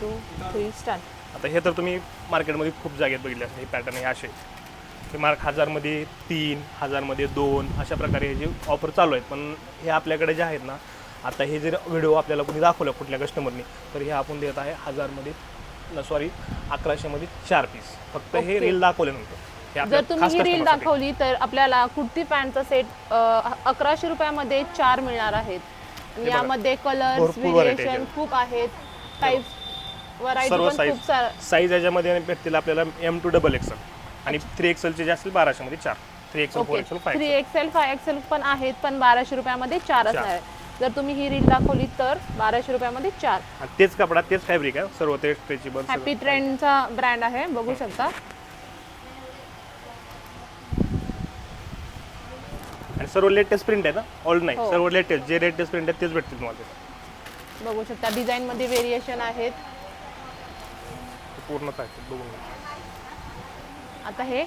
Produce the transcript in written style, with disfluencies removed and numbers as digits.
2 3 start. आता हे तर तुम्ही मार्केटमध्ये खूप जागेत बघितले असते हे पॅटर्न हे असे. ते मार्क 1000मध्ये 3, 1000मध्ये 2 अशा प्रकारे हे जे ऑफर चालू आहेत. पण हे आपल्याकडे जे आहेत ना, आता हे जर व्हिडिओ आपल्याला कोणी दाखवलं कुठल्या कस्टमरनी, तर हे आपण देत आहे 1000मध्ये 1100मध्ये 4 पीस. फक्त हे Okay. रील दाखवल्यानंतर. हे आपल्या जर तुम्ही खास ही रील customer साठी. दाखवली तर आपल्याला कुर्ती पॅन्टचा सेट 1100 रुपयामध्ये 4 मिळणार आहेत. बघा. यामध्ये कलर्स भरपूर variety आहे व्हेरिएशन याच्यात. खूप आहेत. टाईप्स व्हरायटी सर्व पण साईज खूप सारा. साईज याच्यामध्ये भेटतील आपल्याला M to XXL आणि 3XL जे असतील 1200मध्ये 4. 3XL, okay 4XL, 5XL. 3XL 5XL पण आहेत, पण 1200 रुपयामध्ये 4 असणार आहे. जर तुम्ही ही रील दाखवली तर 1200 रुपयामध्ये 4. आणि तेच कपडा तेच फॅब्रिक आहे सर्व ते स्ट्रेचेबल. हॅपी ट्रेंडचा ब्रँड आहे, बघू शकता. आणि सर्व लेटेस्ट प्रिंट आहे ना, ऑल नाही हो. सर्व लेटेस्ट जे लेटेस्ट प्रिंट आहेत तेच भेटतील तुम्हाला. बघू शकता डिझाईन मध्ये व्हेरिएशन आहेत. पूर्णच आहे बघून घ्या. आता हे